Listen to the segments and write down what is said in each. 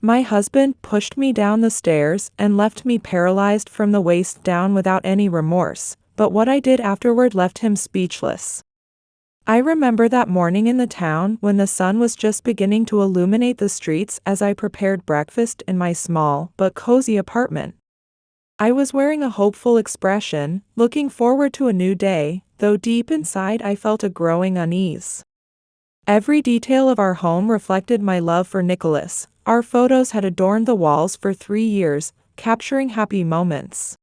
My husband pushed me down the stairs and left me paralyzed from the waist down without any remorse, but what I did afterward left him speechless. I remember that morning in the town when the sun was just beginning to illuminate the streets as I prepared breakfast in my small but cozy apartment. I was wearing a hopeful expression, looking forward to a new day, though deep inside I felt a growing unease. Every detail of our home reflected my love for Nicholas. Our photos had adorned the walls for 3 years, capturing happy moments.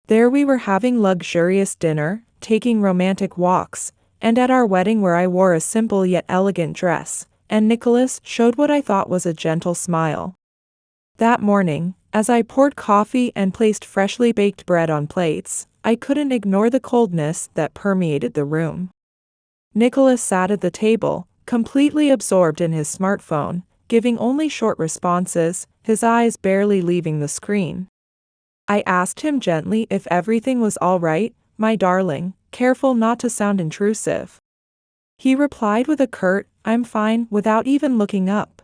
There we were having luxurious dinner, taking romantic walks, and at our wedding where I wore a simple yet elegant dress, and Nicholas showed what I thought was a gentle smile. That morning, as I poured coffee and placed freshly baked bread on plates, I couldn't ignore the coldness that permeated the room. Nicholas sat at the table, completely absorbed in his smartphone, giving only short responses, his eyes barely leaving the screen. I asked him gently if everything was all right, my darling, careful not to sound intrusive. He replied with a curt, "I'm fine," without even looking up.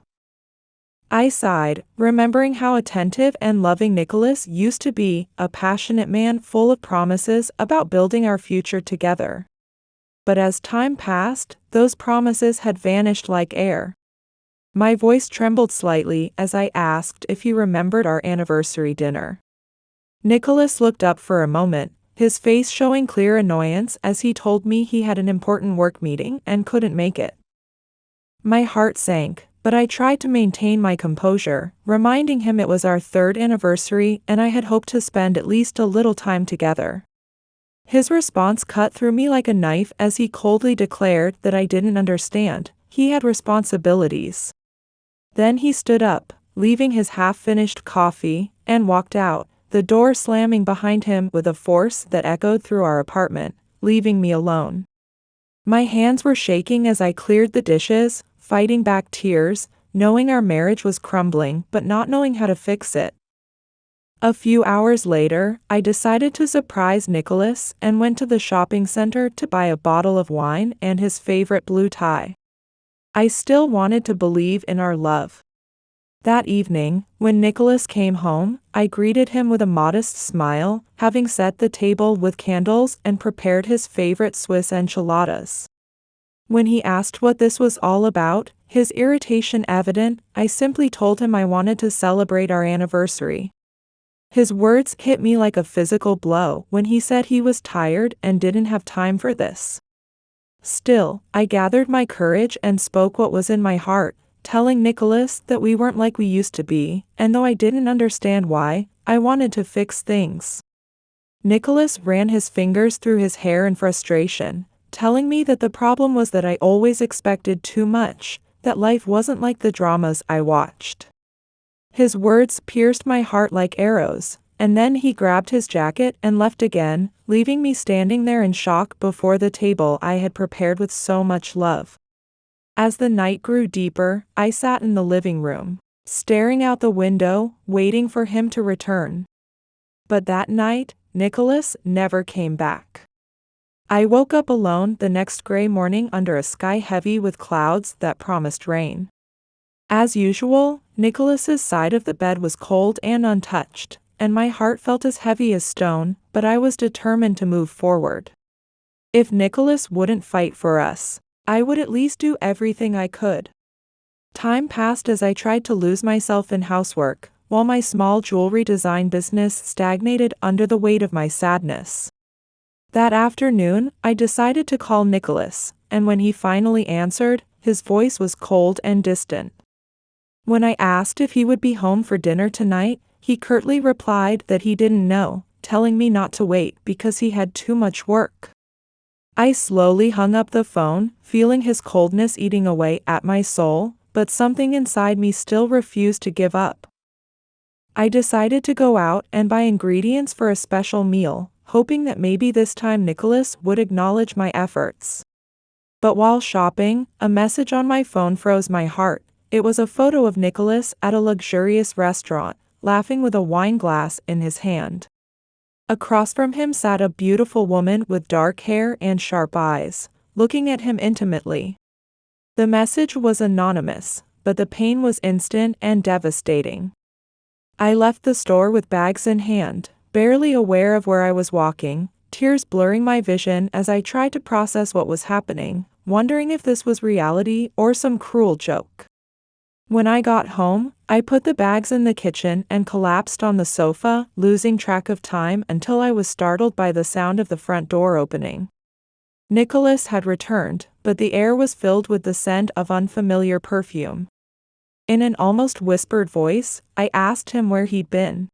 I sighed, remembering how attentive and loving Nicholas used to be, a passionate man full of promises about building our future together. But as time passed, those promises had vanished like air. My voice trembled slightly as I asked if he remembered our anniversary dinner. Nicholas looked up for a moment, his face showing clear annoyance as he told me he had an important work meeting and couldn't make it. My heart sank, but I tried to maintain my composure, reminding him it was our 3rd anniversary and I had hoped to spend at least a little time together. His response cut through me like a knife as he coldly declared that I didn't understand, he had responsibilities. Then he stood up, leaving his half-finished coffee, and walked out, the door slamming behind him with a force that echoed through our apartment, leaving me alone. My hands were shaking as I cleared the dishes, fighting back tears, knowing our marriage was crumbling but not knowing how to fix it. A few hours later, I decided to surprise Nicholas and went to the shopping center to buy a bottle of wine and his favorite blue tie. I still wanted to believe in our love. That evening, when Nicholas came home, I greeted him with a modest smile, having set the table with candles and prepared his favorite Swiss enchiladas. When he asked what this was all about, his irritation evident, I simply told him I wanted to celebrate our anniversary. His words hit me like a physical blow when he said he was tired and didn't have time for this. Still, I gathered my courage and spoke what was in my heart, telling Nicholas that we weren't like we used to be, and though I didn't understand why, I wanted to fix things. Nicholas ran his fingers through his hair in frustration, telling me that the problem was that I always expected too much, that life wasn't like the dramas I watched. His words pierced my heart like arrows, and then he grabbed his jacket and left again, leaving me standing there in shock before the table I had prepared with so much love. As the night grew deeper, I sat in the living room, staring out the window, waiting for him to return. But that night, Nicholas never came back. I woke up alone the next gray morning under a sky heavy with clouds that promised rain. As usual, Nicholas's side of the bed was cold and untouched, and my heart felt as heavy as stone, but I was determined to move forward. If Nicholas wouldn't fight for us, I would at least do everything I could. Time passed as I tried to lose myself in housework, while my small jewelry design business stagnated under the weight of my sadness. That afternoon, I decided to call Nicholas, and when he finally answered, his voice was cold and distant. When I asked if he would be home for dinner tonight, he curtly replied that he didn't know, telling me not to wait because he had too much work. I slowly hung up the phone, feeling his coldness eating away at my soul, but something inside me still refused to give up. I decided to go out and buy ingredients for a special meal, hoping that maybe this time Nicholas would acknowledge my efforts. But while shopping, a message on my phone froze my heart. It was a photo of Nicholas at a luxurious restaurant, laughing with a wine glass in his hand. Across from him sat a beautiful woman with dark hair and sharp eyes, looking at him intimately. The message was anonymous, but the pain was instant and devastating. I left the store with bags in hand, barely aware of where I was walking, tears blurring my vision as I tried to process what was happening, wondering if this was reality or some cruel joke. When I got home, I put the bags in the kitchen and collapsed on the sofa, losing track of time until I was startled by the sound of the front door opening. Nicholas had returned, but the air was filled with the scent of unfamiliar perfume. In an almost whispered voice, I asked him where he'd been.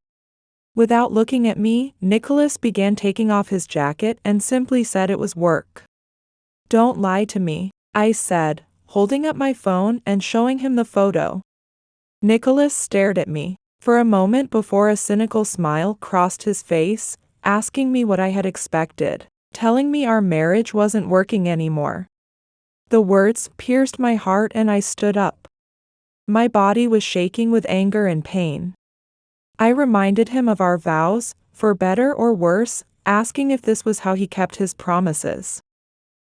Without looking at me, Nicholas began taking off his jacket and simply said it was work. "Don't lie to me," I said, holding up my phone and showing him the photo. Nicholas stared at me for a moment before a cynical smile crossed his face, asking me what I had expected, telling me our marriage wasn't working anymore. The words pierced my heart and I stood up. My body was shaking with anger and pain. I reminded him of our vows, for better or worse, asking if this was how he kept his promises.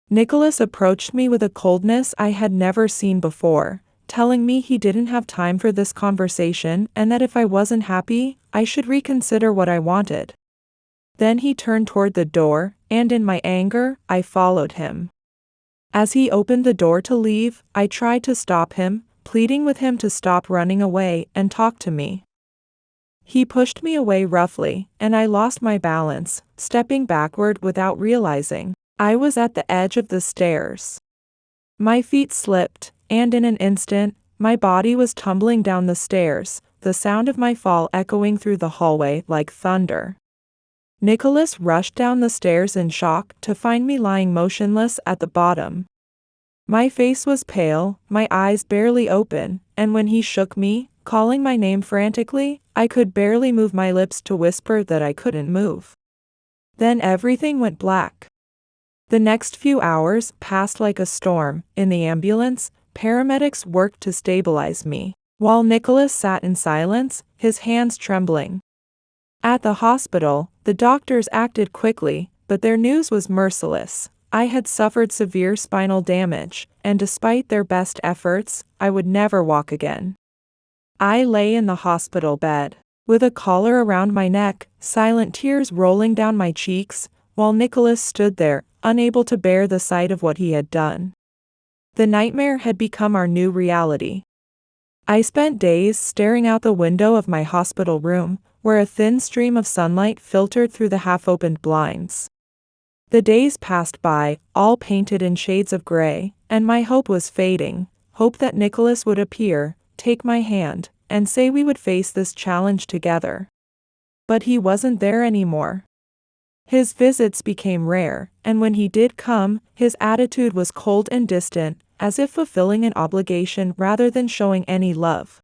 Nicholas approached me with a coldness I had never seen before, telling me he didn't have time for this conversation and that if I wasn't happy, I should reconsider what I wanted. Then he turned toward the door, and in my anger, I followed him. As he opened the door to leave, I tried to stop him, pleading with him to stop running away and talk to me. He pushed me away roughly, and I lost my balance, stepping backward without realizing I was at the edge of the stairs. My feet slipped, and in an instant, my body was tumbling down the stairs, the sound of my fall echoing through the hallway like thunder. Nicholas rushed down the stairs in shock to find me lying motionless at the bottom. My face was pale, my eyes barely open, and when he shook me, calling my name frantically, I could barely move my lips to whisper that I couldn't move. Then everything went black. The next few hours passed like a storm. In the ambulance, paramedics worked to stabilize me, while Nicholas sat in silence, his hands trembling. At the hospital, the doctors acted quickly, but their news was merciless. I had suffered severe spinal damage, and despite their best efforts, I would never walk again. I lay in the hospital bed, with a collar around my neck, silent tears rolling down my cheeks, while Nicholas stood there, unable to bear the sight of what he had done. The nightmare had become our new reality. I spent days staring out the window of my hospital room, where a thin stream of sunlight filtered through the half-opened blinds. The days passed by, all painted in shades of gray, and my hope was fading, hope that Nicholas would appear, take my hand, and say we would face this challenge together. But he wasn't there anymore. His visits became rare, and when he did come, his attitude was cold and distant, as if fulfilling an obligation rather than showing any love.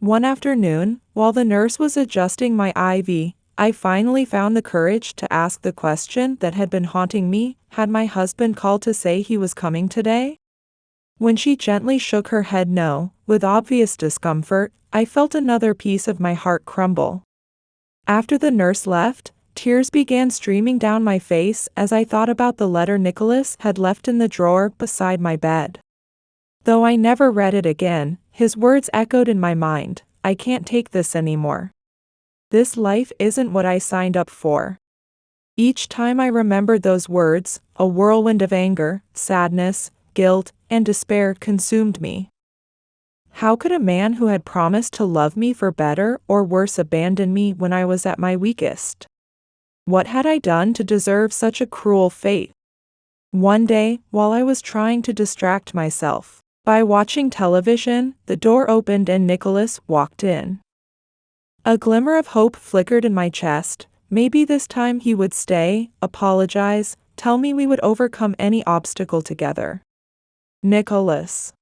One afternoon, while the nurse was adjusting my IV, I finally found the courage to ask the question that had been haunting me: had my husband called to say he was coming today? When she gently shook her head no, with obvious discomfort, I felt another piece of my heart crumble. After the nurse left, tears began streaming down my face as I thought about the letter Nicholas had left in the drawer beside my bed. Though I never read it again, his words echoed in my mind: I can't take this anymore. This life isn't what I signed up for. Each time I remembered those words, a whirlwind of anger, sadness, guilt, and despair consumed me. How could a man who had promised to love me for better or worse abandon me when I was at my weakest? What had I done to deserve such a cruel fate? One day, while I was trying to distract myself by watching television, the door opened and Nicholas walked in. A glimmer of hope flickered in my chest. Maybe this time he would stay, apologize, tell me we would overcome any obstacle together. "Nicholas,"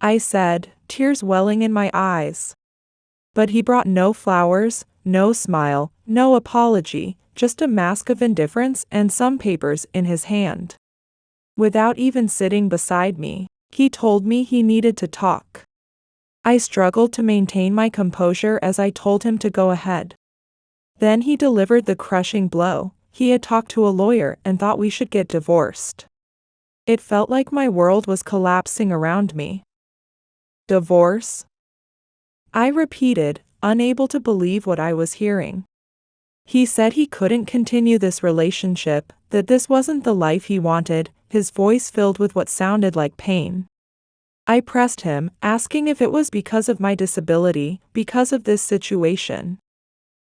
I said, tears welling in my eyes. But he brought no flowers, no smile, no apology, just a mask of indifference and some papers in his hand. Without even sitting beside me, he told me he needed to talk. I struggled to maintain my composure as I told him to go ahead. Then he delivered the crushing blow: he had talked to a lawyer and thought we should get divorced. It felt like my world was collapsing around me. Divorce? I repeated, unable to believe what I was hearing. He said he couldn't continue this relationship, that this wasn't the life he wanted, his voice filled with what sounded like pain. I pressed him, asking if it was because of my disability, because of this situation.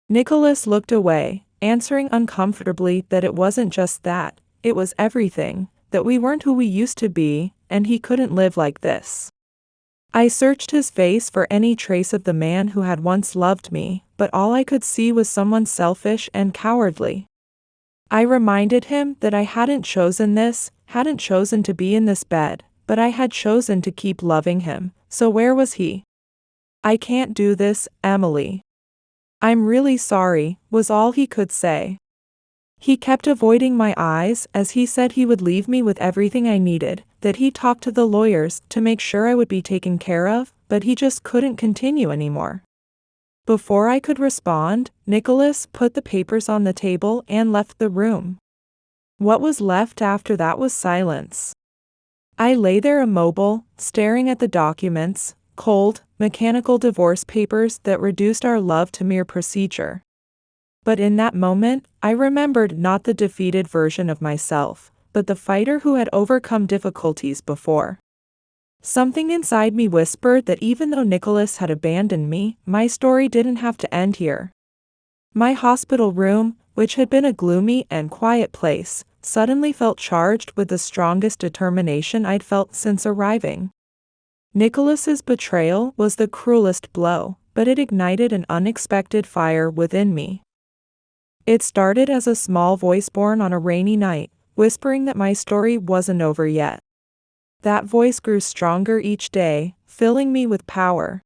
Nicholas looked away, answering uncomfortably that it wasn't just that, it was everything, that we weren't who we used to be, and he couldn't live like this. I searched his face for any trace of the man who had once loved me, but all I could see was someone selfish and cowardly. I reminded him that I hadn't chosen this, hadn't chosen to be in this bed, but I had chosen to keep loving him, so where was he? I can't do this, Emily. I'm really sorry, was all he could say. He kept avoiding my eyes as he said he would leave me with everything I needed, that he talked to the lawyers to make sure I would be taken care of, but he just couldn't continue anymore. Before I could respond, Nicholas put the papers on the table and left the room. What was left after that was silence. I lay there immobile, staring at the documents, cold, mechanical divorce papers that reduced our love to mere procedure. But in that moment, I remembered not the defeated version of myself, but the fighter who had overcome difficulties before. Something inside me whispered that even though Nicholas had abandoned me, my story didn't have to end here. My hospital room, which had been a gloomy and quiet place, suddenly felt charged with the strongest determination I'd felt since arriving. Nicholas's betrayal was the cruelest blow, but it ignited an unexpected fire within me. It started as a small voice born on a rainy night, whispering that my story wasn't over yet. That voice grew stronger each day, filling me with power.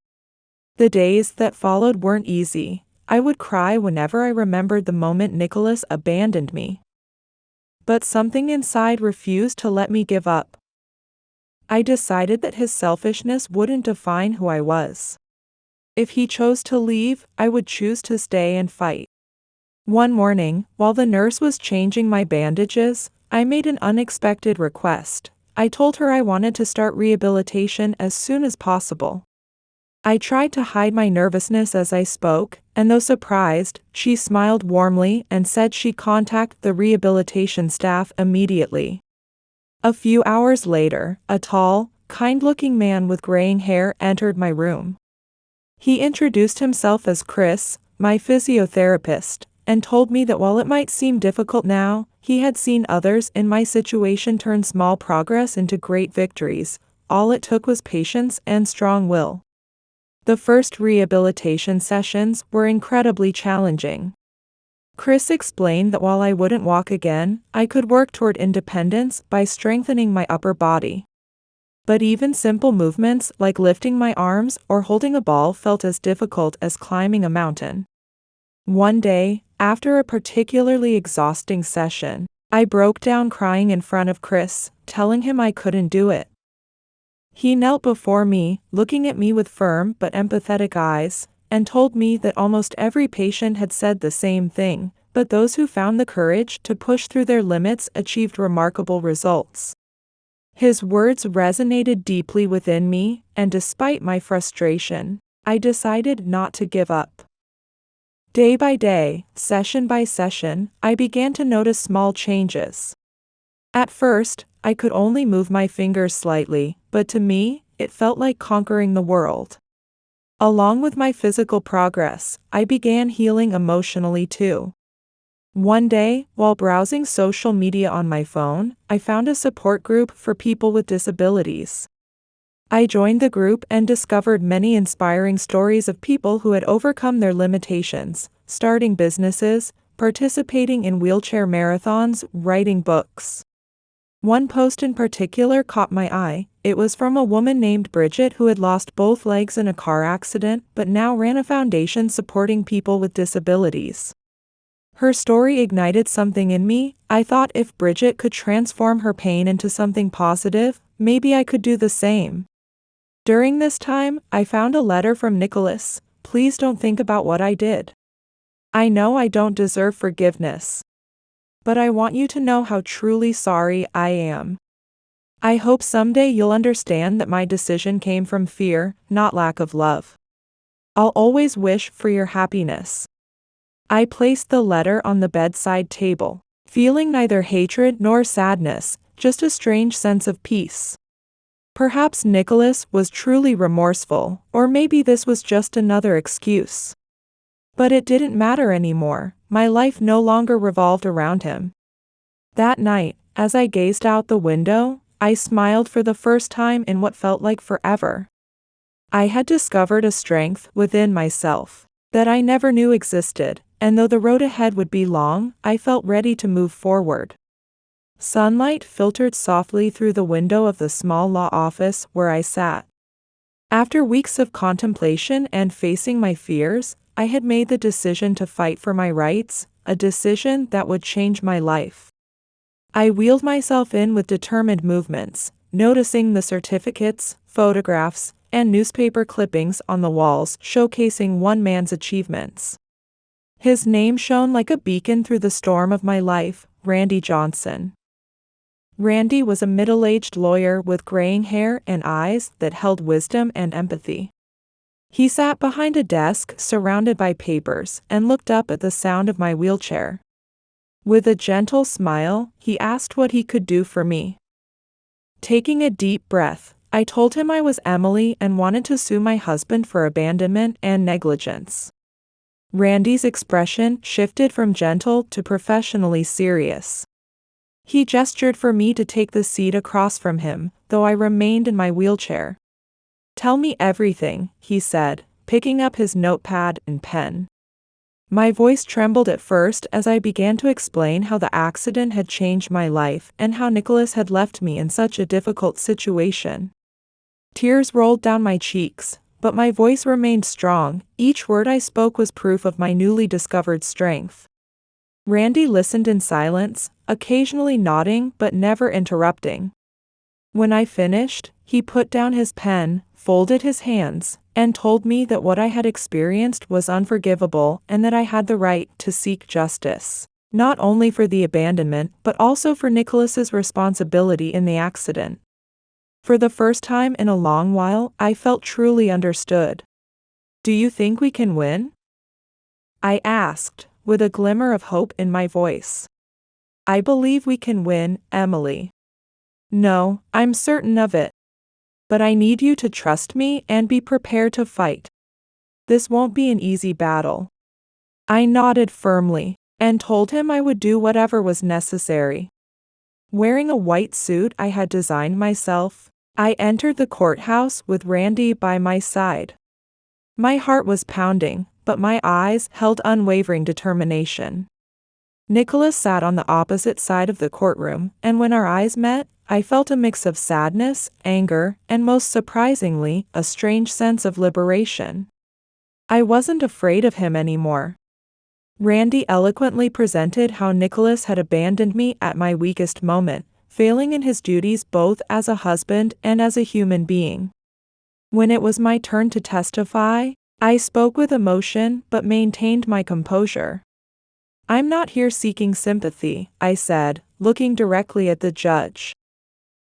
The days that followed weren't easy. I would cry whenever I remembered the moment Nicholas abandoned me. But something inside refused to let me give up. I decided that his selfishness wouldn't define who I was. If he chose to leave, I would choose to stay and fight. One morning, while the nurse was changing my bandages, I made an unexpected request. I told her I wanted to start rehabilitation as soon as possible. I tried to hide my nervousness as I spoke, and though surprised, she smiled warmly and said she'd contact the rehabilitation staff immediately. A few hours later, a tall, kind-looking man with graying hair entered my room. He introduced himself as Chris, my physiotherapist, and told me that while it might seem difficult now, he had seen others in my situation turn small progress into great victories. All it took was patience and strong will. The first rehabilitation sessions were incredibly challenging. Chris explained that while I wouldn't walk again, I could work toward independence by strengthening my upper body. But even simple movements like lifting my arms or holding a ball felt as difficult as climbing a mountain. One day, after a particularly exhausting session, I broke down crying in front of Chris, telling him I couldn't do it. He knelt before me, looking at me with firm but empathetic eyes, and told me that almost every patient had said the same thing, but those who found the courage to push through their limits achieved remarkable results. His words resonated deeply within me, and despite my frustration, I decided not to give up. Day by day, session by session, I began to notice small changes. At first, I could only move my fingers slightly, but to me, it felt like conquering the world. Along with my physical progress, I began healing emotionally too. One day, while browsing social media on my phone, I found a support group for people with disabilities. I joined the group and discovered many inspiring stories of people who had overcome their limitations, starting businesses, participating in wheelchair marathons, writing books. One post in particular caught my eye. It was from a woman named Bridget who had lost both legs in a car accident but now ran a foundation supporting people with disabilities. Her story ignited something in me. I thought if Bridget could transform her pain into something positive, maybe I could do the same. During this time, I found a letter from Nicholas. Please don't think about what I did. I know I don't deserve forgiveness. But I want you to know how truly sorry I am. I hope someday you'll understand that my decision came from fear, not lack of love. I'll always wish for your happiness." I placed the letter on the bedside table, feeling neither hatred nor sadness, just a strange sense of peace. Perhaps Nicholas was truly remorseful, or maybe this was just another excuse. But it didn't matter anymore. My life no longer revolved around him. That night, as I gazed out the window, I smiled for the first time in what felt like forever. I had discovered a strength within myself that I never knew existed, and though the road ahead would be long, I felt ready to move forward. Sunlight filtered softly through the window of the small law office where I sat. After weeks of contemplation and facing my fears, I had made the decision to fight for my rights, a decision that would change my life. I wheeled myself in with determined movements, noticing the certificates, photographs, and newspaper clippings on the walls showcasing one man's achievements. His name shone like a beacon through the storm of my life, Randy Johnson. Randy was a middle-aged lawyer with graying hair and eyes that held wisdom and empathy. He sat behind a desk surrounded by papers and looked up at the sound of my wheelchair. With a gentle smile, he asked what he could do for me. Taking a deep breath, I told him I was Emily and wanted to sue my husband for abandonment and negligence. Randy's expression shifted from gentle to professionally serious. He gestured for me to take the seat across from him, though I remained in my wheelchair. "Tell me everything," he said, picking up his notepad and pen. My voice trembled at first as I began to explain how the accident had changed my life and how Nicholas had left me in such a difficult situation. Tears rolled down my cheeks, but my voice remained strong. Each word I spoke was proof of my newly discovered strength. Randy listened in silence, occasionally nodding but never interrupting. When I finished, he put down his pen, folded his hands, and told me that what I had experienced was unforgivable and that I had the right to seek justice, not only for the abandonment but also for Nicholas's responsibility in the accident. For the first time in a long while, I felt truly understood. "Do you think we can win?" I asked, with a glimmer of hope in my voice. "I believe we can win, Emily." "No, I'm certain of it. But I need you to trust me and be prepared to fight. This won't be an easy battle." I nodded firmly and told him I would do whatever was necessary. Wearing a white suit I had designed myself, I entered the courthouse with Randy by my side. My heart was pounding, but my eyes held unwavering determination. Nicholas sat on the opposite side of the courtroom, and when our eyes met, I felt a mix of sadness, anger, and most surprisingly, a strange sense of liberation. I wasn't afraid of him anymore. Randy eloquently presented how Nicholas had abandoned me at my weakest moment, failing in his duties both as a husband and as a human being. When it was my turn to testify, I spoke with emotion but maintained my composure. "I'm not here seeking sympathy," I said, looking directly at the judge.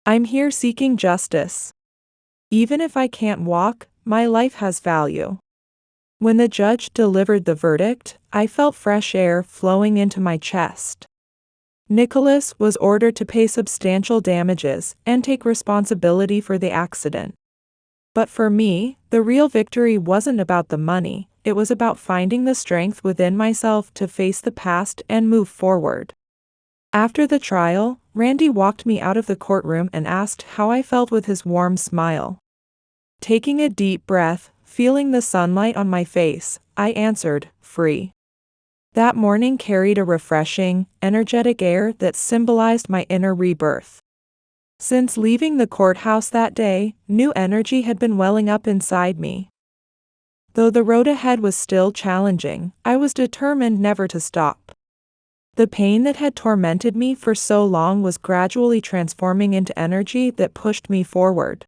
"I'm here seeking justice. Even if I can't walk, my life has value." When the judge delivered the verdict, I felt fresh air flowing into my chest. Nicholas was ordered to pay substantial damages and take responsibility for the accident. But for me, the real victory wasn't about the money, it was about finding the strength within myself to face the past and move forward. After the trial, Randy walked me out of the courtroom and asked how I felt with his warm smile. Taking a deep breath, feeling the sunlight on my face, I answered, "Free." That morning carried a refreshing, energetic air that symbolized my inner rebirth. Since leaving the courthouse that day, new energy had been welling up inside me. Though the road ahead was still challenging, I was determined never to stop. The pain that had tormented me for so long was gradually transforming into energy that pushed me forward.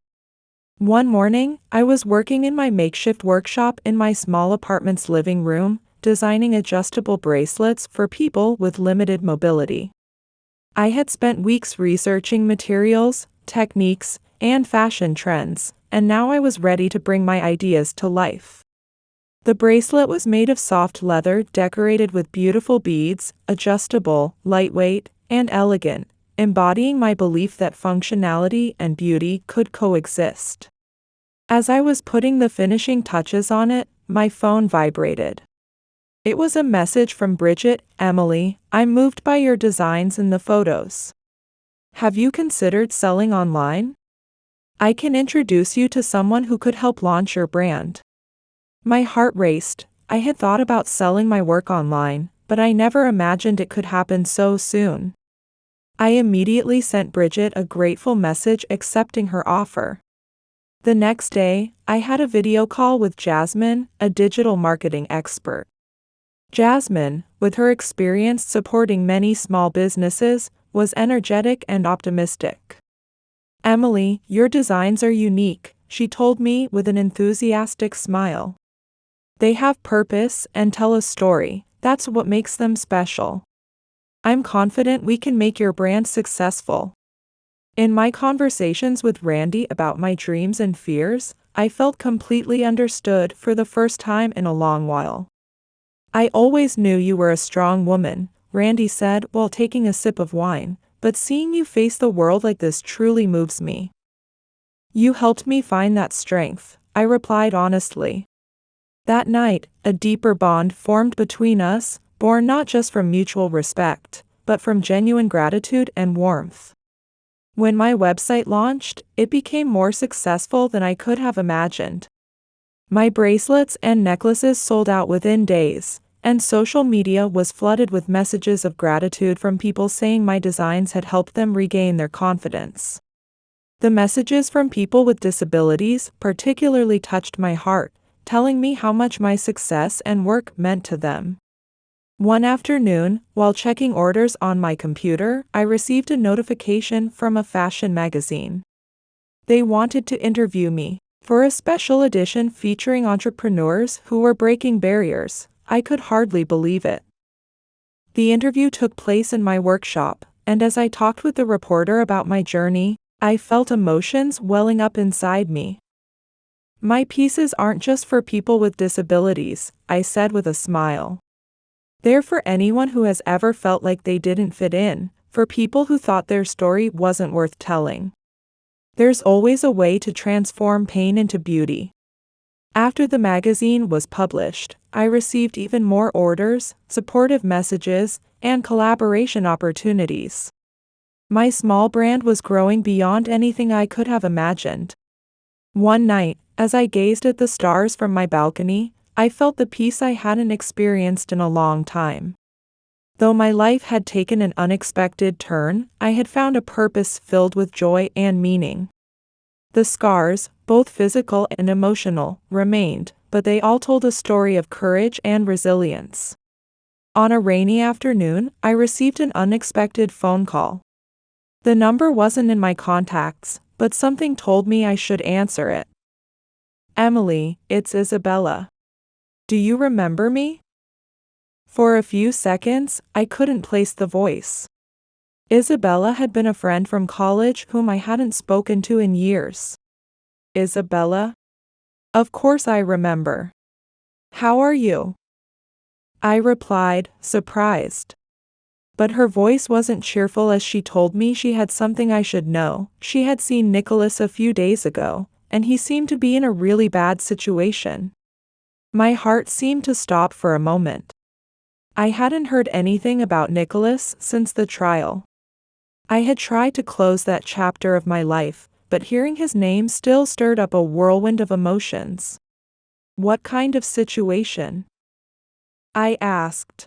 One morning, I was working in my makeshift workshop in my small apartment's living room, designing adjustable bracelets for people with limited mobility. I had spent weeks researching materials, techniques, and fashion trends, and now I was ready to bring my ideas to life. The bracelet was made of soft leather decorated with beautiful beads, adjustable, lightweight, and elegant, embodying my belief that functionality and beauty could coexist. As I was putting the finishing touches on it, my phone vibrated. It was a message from Bridget. Emily, I'm moved by your designs in the photos. Have you considered selling online? I can introduce you to someone who could help launch your brand. My heart raced. I had thought about selling my work online, but I never imagined it could happen so soon. I immediately sent Bridget a grateful message accepting her offer. The next day, I had a video call with Jasmine, a digital marketing expert. Jasmine, with her experience supporting many small businesses, was energetic and optimistic. Emily, your designs are unique, she told me with an enthusiastic smile. They have purpose and tell a story, that's what makes them special. I'm confident we can make your brand successful. In my conversations with Randy about my dreams and fears, I felt completely understood for the first time in a long while. I always knew you were a strong woman, Randy said while taking a sip of wine, but seeing you face the world like this truly moves me. You helped me find that strength, I replied honestly. That night, a deeper bond formed between us, born not just from mutual respect, but from genuine gratitude and warmth. When my website launched, it became more successful than I could have imagined. My bracelets and necklaces sold out within days, and social media was flooded with messages of gratitude from people saying my designs had helped them regain their confidence. The messages from people with disabilities particularly touched my heart, telling me how much my success and work meant to them. One afternoon, while checking orders on my computer, I received a notification from a fashion magazine. They wanted to interview me for a special edition featuring entrepreneurs who were breaking barriers. I could hardly believe it. The interview took place in my workshop, and as I talked with the reporter about my journey, I felt emotions welling up inside me. My pieces aren't just for people with disabilities, I said with a smile. They're for anyone who has ever felt like they didn't fit in, for people who thought their story wasn't worth telling. There's always a way to transform pain into beauty. After the magazine was published, I received even more orders, supportive messages, and collaboration opportunities. My small brand was growing beyond anything I could have imagined. One night, as I gazed at the stars from my balcony, I felt the peace I hadn't experienced in a long time. Though my life had taken an unexpected turn, I had found a purpose filled with joy and meaning. The scars, both physical and emotional, remained, but they all told a story of courage and resilience. On a rainy afternoon, I received an unexpected phone call. The number wasn't in my contacts, but something told me I should answer it. Emily, it's Isabella. Do you remember me? For a few seconds, I couldn't place the voice. Isabella had been a friend from college whom I hadn't spoken to in years. Isabella? Of course I remember. How are you? I replied, surprised. But her voice wasn't cheerful as she told me she had something I should know. She had seen Nicholas a few days ago, and he seemed to be in a really bad situation. My heart seemed to stop for a moment. I hadn't heard anything about Nicholas since the trial. I had tried to close that chapter of my life, but hearing his name still stirred up a whirlwind of emotions. What kind of situation? I asked.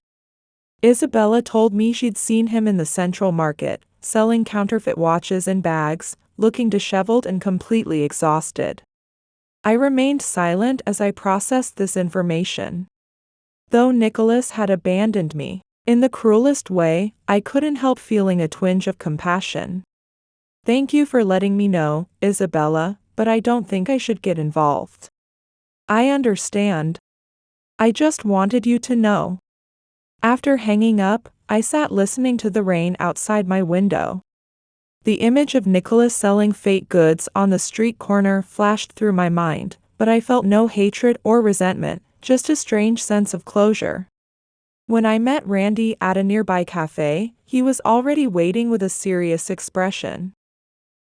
Isabella told me she'd seen him in the Central Market, selling counterfeit watches and bags, looking disheveled and completely exhausted. I remained silent as I processed this information. Though Nicholas had abandoned me, in the cruelest way, I couldn't help feeling a twinge of compassion. Thank you for letting me know, Isabella, but I don't think I should get involved. I understand. I just wanted you to know. After hanging up, I sat listening to the rain outside my window. The image of Nicholas selling fake goods on the street corner flashed through my mind, but I felt no hatred or resentment, just a strange sense of closure. When I met Randy at a nearby cafe, he was already waiting with a serious expression.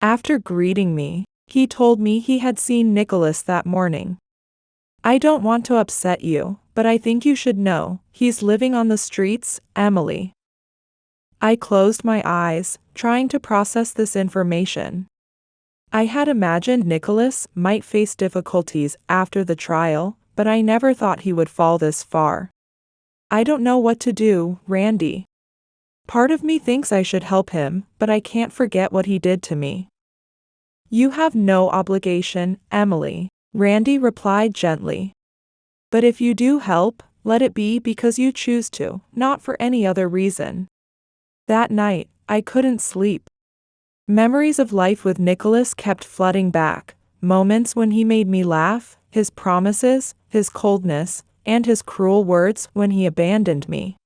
After greeting me, he told me he had seen Nicholas that morning. "I don't want to upset you, but I think you should know, he's living on the streets, Emily." I closed my eyes, trying to process this information. I had imagined Nicholas might face difficulties after the trial, but I never thought he would fall this far. "I don't know what to do, Randy. Part of me thinks I should help him, but I can't forget what he did to me." "You have no obligation, Emily," Randy replied gently. "But if you do help, let it be because you choose to, not for any other reason." That night, I couldn't sleep. Memories of life with Nicholas kept flooding back, moments when he made me laugh, his promises, his coldness, and his cruel words when he abandoned me.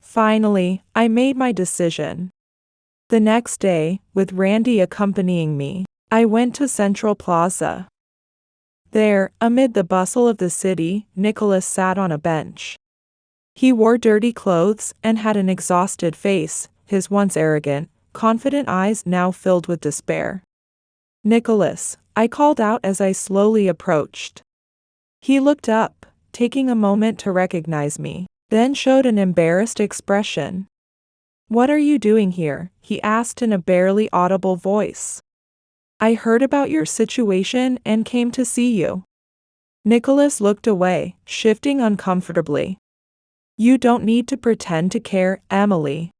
Finally, I made my decision. The next day, with Randy accompanying me, I went to Central Plaza. There, amid the bustle of the city, Nicholas sat on a bench. He wore dirty clothes and had an exhausted face, his once arrogant, confident eyes now filled with despair. "Nicholas," I called out as I slowly approached. He looked up, taking a moment to recognize me, then showed an embarrassed expression. "What are you doing here?" he asked in a barely audible voice. "I heard about your situation and came to see you." Nicholas looked away, shifting uncomfortably. "You don't need to pretend to care, Emily.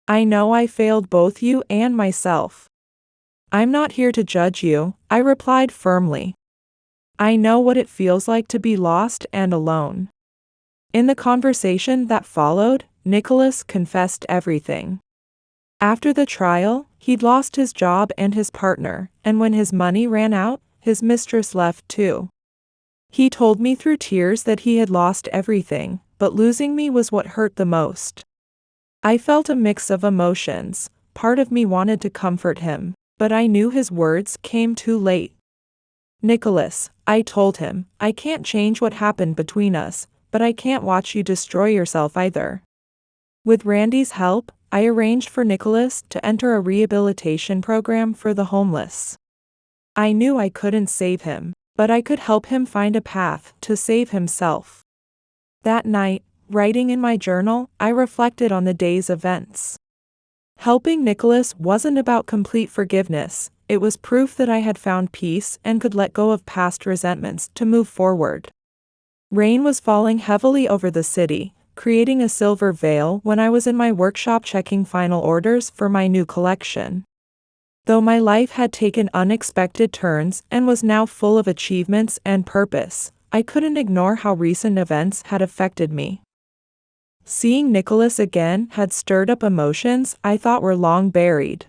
I know I failed both you and myself." "I'm not here to judge you," I replied firmly. "I know what it feels like to be lost and alone." In the conversation that followed, Nicholas confessed everything. After the trial, he'd lost his job and his partner, and when his money ran out, his mistress left too. He told me through tears that he had lost everything, but losing me was what hurt the most. I felt a mix of emotions. Part of me wanted to comfort him, but I knew his words came too late. "Nicholas," I told him, "I can't change what happened between us, but I can't watch you destroy yourself either." With Randy's help, I arranged for Nicholas to enter a rehabilitation program for the homeless. I knew I couldn't save him, but I could help him find a path to save himself. That night, writing in my journal, I reflected on the day's events. Helping Nicholas wasn't about complete forgiveness, it was proof that I had found peace and could let go of past resentments to move forward. Rain was falling heavily over the city, creating a silver veil when I was in my workshop checking final orders for my new collection. Though my life had taken unexpected turns and was now full of achievements and purpose, I couldn't ignore how recent events had affected me. Seeing Nicholas again had stirred up emotions I thought were long buried.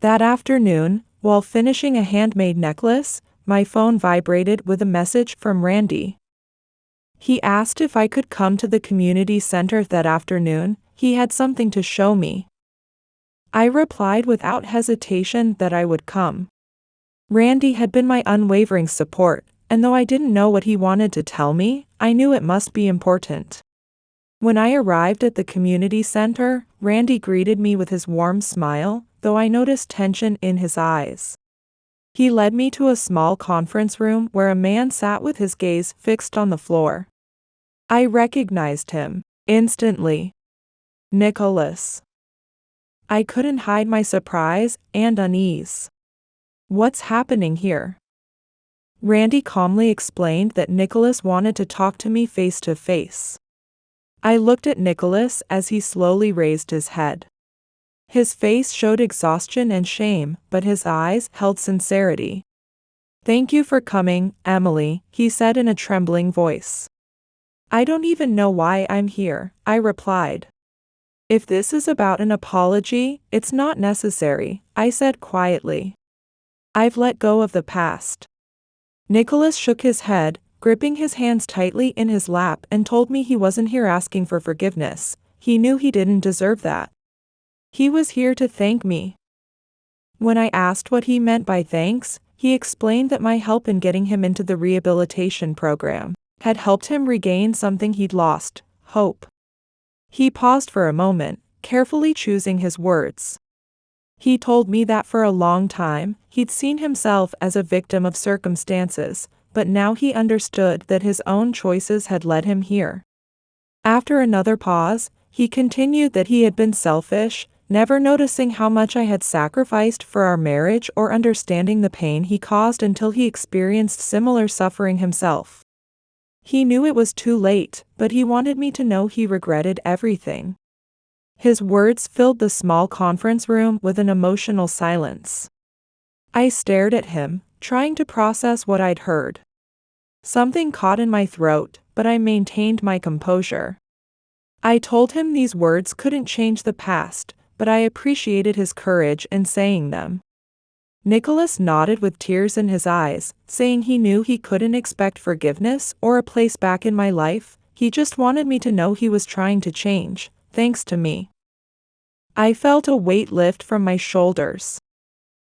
That afternoon, while finishing a handmade necklace, my phone vibrated with a message from Randy. He asked if I could come to the community center that afternoon. He had something to show me. I replied without hesitation that I would come. Randy had been my unwavering support, and though I didn't know what he wanted to tell me, I knew it must be important. When I arrived at the community center, Randy greeted me with his warm smile, though I noticed tension in his eyes. He led me to a small conference room where a man sat with his gaze fixed on the floor. I recognized him instantly. Nicholas. I couldn't hide my surprise and unease. "What's happening here?" Randy calmly explained that Nicholas wanted to talk to me face to face. I looked at Nicholas as he slowly raised his head. His face showed exhaustion and shame, but his eyes held sincerity. "Thank you for coming, Emily," he said in a trembling voice. "I don't even know why I'm here," I replied. "If this is about an apology, it's not necessary," I said quietly. "I've let go of the past." Nicholas shook his head, gripping his hands tightly in his lap, and told me he wasn't here asking for forgiveness. He knew he didn't deserve that. He was here to thank me. When I asked what he meant by thanks, he explained that my help in getting him into the rehabilitation program had helped him regain something he'd lost: hope. He paused for a moment, carefully choosing his words. He told me that for a long time, he'd seen himself as a victim of circumstances, but now he understood that his own choices had led him here. After another pause, he continued that he had been selfish, never noticing how much I had sacrificed for our marriage or understanding the pain he caused until he experienced similar suffering himself. He knew it was too late, but he wanted me to know he regretted everything. His words filled the small conference room with an emotional silence. I stared at him, trying to process what I'd heard. Something caught in my throat, but I maintained my composure. I told him these words couldn't change the past, but I appreciated his courage in saying them. Nicholas nodded with tears in his eyes, saying he knew he couldn't expect forgiveness or a place back in my life. He just wanted me to know he was trying to change, thanks to me. I felt a weight lift from my shoulders.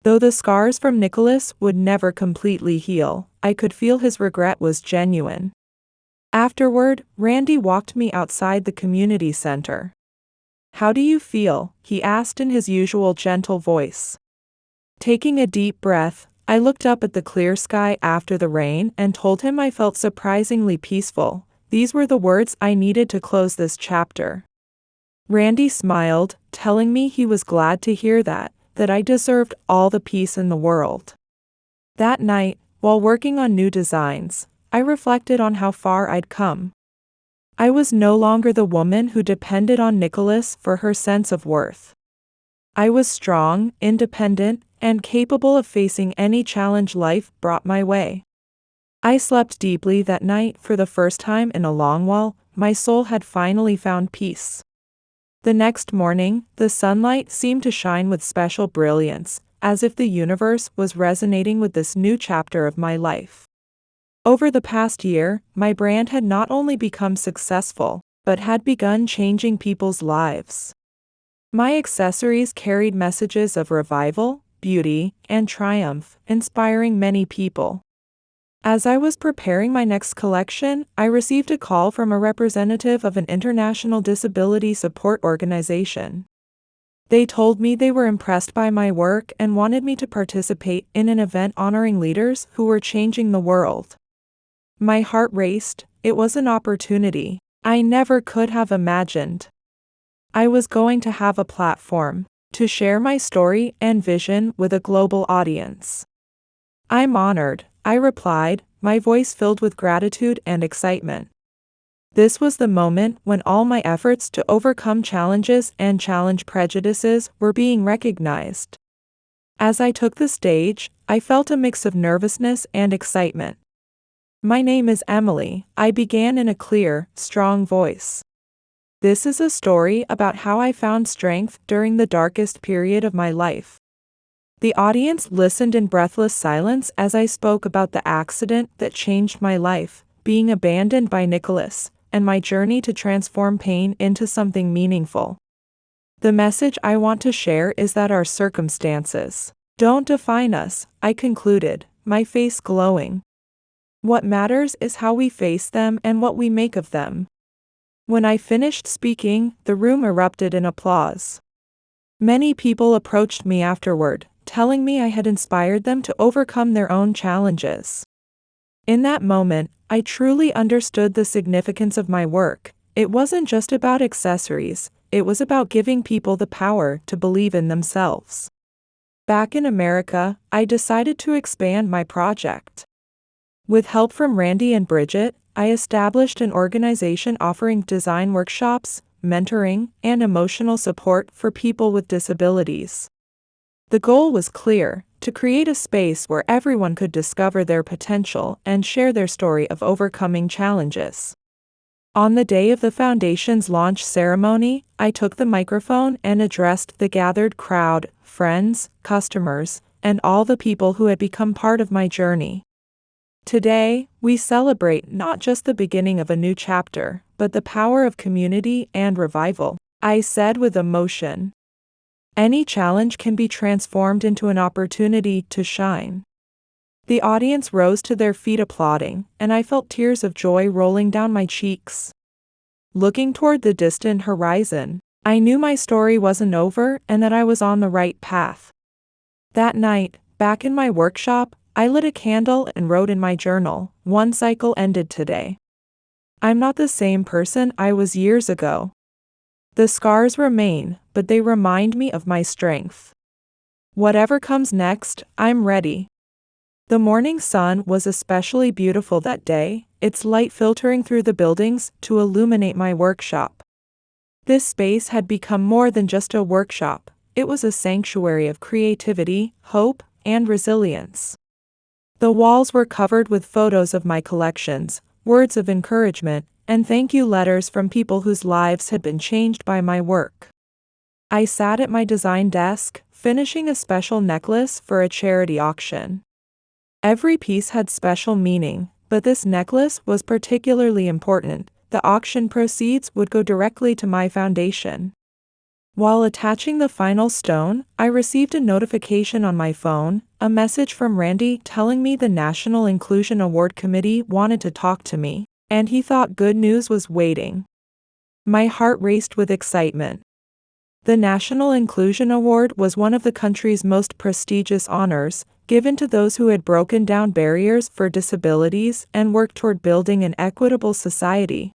Though the scars from Nicholas would never completely heal, I could feel his regret was genuine. Afterward, Randy walked me outside the community center. "How do you feel?" he asked in his usual gentle voice. Taking a deep breath, I looked up at the clear sky after the rain and told him I felt surprisingly peaceful. These were the words I needed to close this chapter. Randy smiled, telling me he was glad to hear that I deserved all the peace in the world. That night, while working on new designs, I reflected on how far I'd come. I was no longer the woman who depended on Nicholas for her sense of worth. I was strong, independent, and capable of facing any challenge life brought my way. I slept deeply that night for the first time in a long while. My soul had finally found peace. The next morning, the sunlight seemed to shine with special brilliance, as if the universe was resonating with this new chapter of my life. Over the past year, my brand had not only become successful, but had begun changing people's lives. My accessories carried messages of revival, beauty, and triumph, inspiring many people. As I was preparing my next collection, I received a call from a representative of an international disability support organization. They told me they were impressed by my work and wanted me to participate in an event honoring leaders who were changing the world. My heart raced. It was an opportunity I never could have imagined. I was going to have a platform to share my story and vision with a global audience. "I'm honored," I replied, my voice filled with gratitude and excitement. This was the moment when all my efforts to overcome challenges and challenge prejudices were being recognized. As I took the stage, I felt a mix of nervousness and excitement. "My name is Emily," I began in a clear, strong voice. "This is a story about how I found strength during the darkest period of my life." The audience listened in breathless silence as I spoke about the accident that changed my life, being abandoned by Nicholas, and my journey to transform pain into something meaningful. "The message I want to share is that our circumstances don't define us," I concluded, my face glowing. "What matters is how we face them and what we make of them." When I finished speaking, the room erupted in applause. Many people approached me afterward, telling me I had inspired them to overcome their own challenges. In that moment, I truly understood the significance of my work. It wasn't just about accessories, it was about giving people the power to believe in themselves. Back in America, I decided to expand my project. With help from Randy and Bridget, I established an organization offering design workshops, mentoring, and emotional support for people with disabilities. The goal was clear: to create a space where everyone could discover their potential and share their story of overcoming challenges. On the day of the foundation's launch ceremony, I took the microphone and addressed the gathered crowd, friends, customers, and all the people who had become part of my journey. "Today, we celebrate not just the beginning of a new chapter, but the power of community and revival," I said with emotion. Any challenge can be transformed into an opportunity to shine. The audience rose to their feet applauding, and I felt tears of joy rolling down my cheeks. Looking toward the distant horizon, I knew my story wasn't over and that I was on the right path. That night, back in my workshop, I lit a candle and wrote in my journal, "One cycle ended today. I'm not the same person I was years ago. The scars remain, but they remind me of my strength. Whatever comes next, I'm ready." The morning sun was especially beautiful that day, its light filtering through the buildings to illuminate my workshop. This space had become more than just a workshop, it was a sanctuary of creativity, hope, and resilience. The walls were covered with photos of my collections, words of encouragement, and thank you letters from people whose lives had been changed by my work. I sat at my design desk, finishing a special necklace for a charity auction. Every piece had special meaning, but this necklace was particularly important. The auction proceeds would go directly to my foundation. While attaching the final stone, I received a notification on my phone, a message from Randy telling me the National Inclusion Award Committee wanted to talk to me, and he thought good news was waiting. My heart raced with excitement. The National Inclusion Award was one of the country's most prestigious honors, given to those who had broken down barriers for disabilities and worked toward building an equitable society.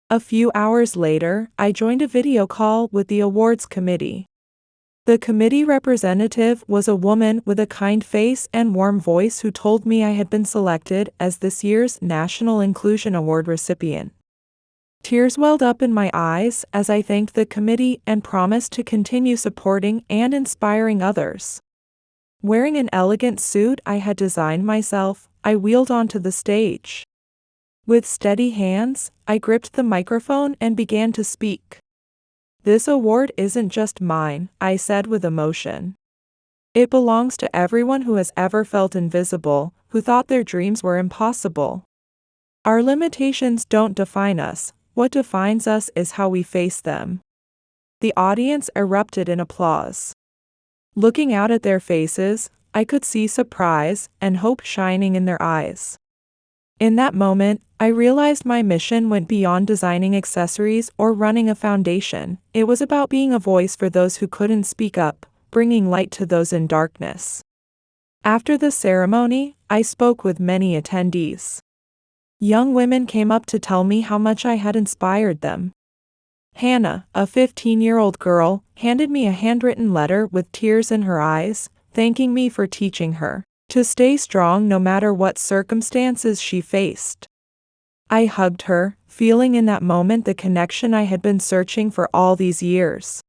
A few hours later, I joined a video call with the awards committee. The committee representative was a woman with a kind face and warm voice who told me I had been selected as this year's National Inclusion Award recipient. Tears welled up in my eyes as I thanked the committee and promised to continue supporting and inspiring others. Wearing an elegant suit I had designed myself, I wheeled onto the stage. With steady hands, I gripped the microphone and began to speak. "This award isn't just mine," I said with emotion. "It belongs to everyone who has ever felt invisible, who thought their dreams were impossible. Our limitations don't define us, what defines us is how we face them." The audience erupted in applause. Looking out at their faces, I could see surprise and hope shining in their eyes. In that moment, I realized my mission went beyond designing accessories or running a foundation. It was about being a voice for those who couldn't speak up, bringing light to those in darkness. After the ceremony, I spoke with many attendees. Young women came up to tell me how much I had inspired them. Hannah, a 15-year-old girl, handed me a handwritten letter with tears in her eyes, thanking me for teaching her to stay strong no matter what circumstances she faced. I hugged her, feeling in that moment the connection I had been searching for all these years.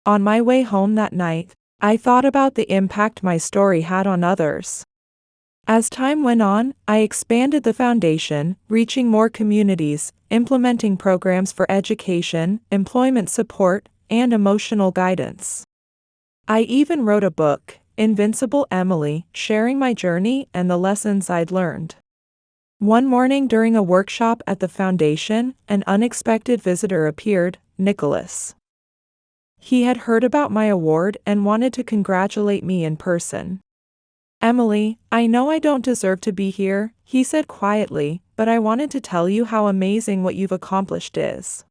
On my way home that night, I thought about the impact my story had on others. As time went on, I expanded the foundation, reaching more communities, implementing programs for education, employment support, and emotional guidance. I even wrote a book, Invincible Emily, sharing my journey and the lessons I'd learned. One morning during a workshop at the foundation, an unexpected visitor appeared, Nicholas. He had heard about my award and wanted to congratulate me in person. "Emily, I know I don't deserve to be here," he said quietly, "but I wanted to tell you how amazing what you've accomplished is."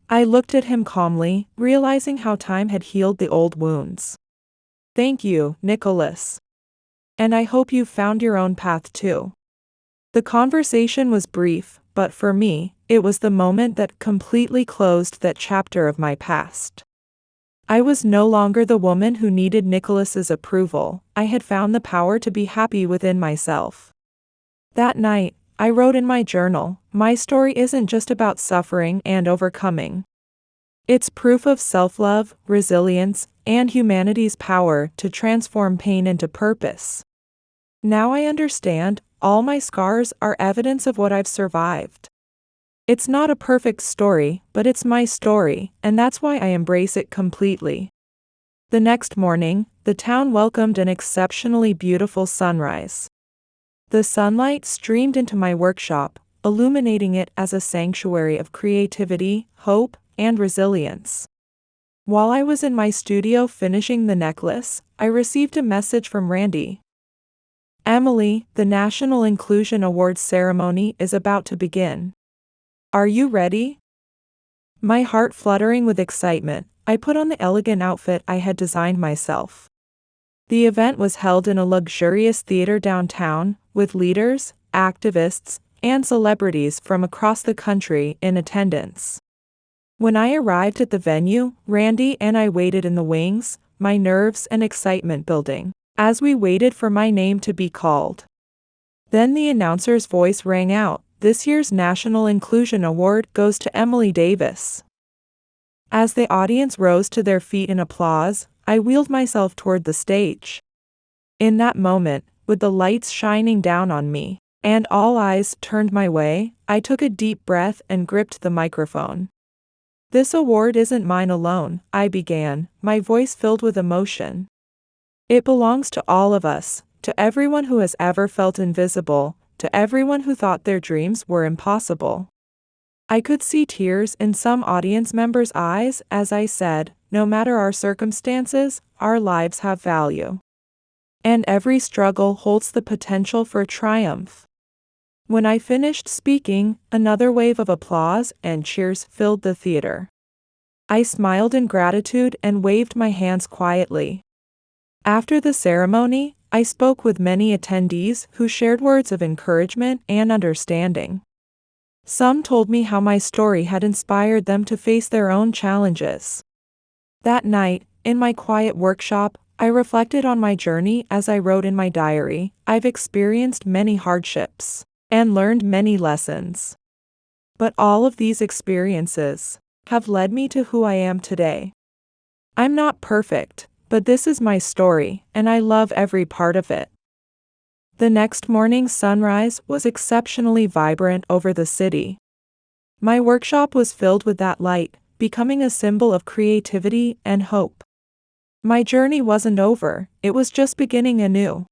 I looked at him calmly, realizing how time had healed the old wounds. "Thank you, Nicholas. And I hope you've found your own path too." The conversation was brief, but for me, it was the moment that completely closed that chapter of my past. I was no longer the woman who needed Nicholas's approval. I had found the power to be happy within myself. That night, I wrote in my journal, "My story isn't just about suffering and overcoming. It's proof of self-love, resilience, and humanity's power to transform pain into purpose. Now I understand, all my scars are evidence of what I've survived. It's not a perfect story, but it's my story, and that's why I embrace it completely." The next morning, the town welcomed an exceptionally beautiful sunrise. The sunlight streamed into my workshop, illuminating it as a sanctuary of creativity, hope, and resilience. While I was in my studio finishing the necklace, I received a message from Randy. Emily, the National Inclusion Awards ceremony is about to begin. Are you ready? My heart fluttering with excitement, I put on the elegant outfit I had designed myself. The event was held in a luxurious theater downtown, with leaders, activists, and celebrities from across the country in attendance. When I arrived at the venue, Randy and I waited in the wings, my nerves and excitement building, as we waited for my name to be called. Then the announcer's voice rang out, "This year's National Inclusion Award goes to Emily Davis." As the audience rose to their feet in applause, I wheeled myself toward the stage. In that moment, with the lights shining down on me, and all eyes turned my way, I took a deep breath and gripped the microphone. "This award isn't mine alone," I began, my voice filled with emotion. "It belongs to all of us, to everyone who has ever felt invisible, to everyone who thought their dreams were impossible." I could see tears in some audience members' eyes as I said, "No matter our circumstances, our lives have value. And every struggle holds the potential for triumph." When I finished speaking, another wave of applause and cheers filled the theater. I smiled in gratitude and waved my hands quietly. After the ceremony, I spoke with many attendees who shared words of encouragement and understanding. Some told me how my story had inspired them to face their own challenges. That night, in my quiet workshop, I reflected on my journey as I wrote in my diary. "I've experienced many hardships and learned many lessons. But all of these experiences have led me to who I am today. I'm not perfect, but this is my story, and I love every part of it." The next morning's sunrise was exceptionally vibrant over the city. My workshop was filled with that light, becoming a symbol of creativity and hope. My journey wasn't over, it was just beginning anew.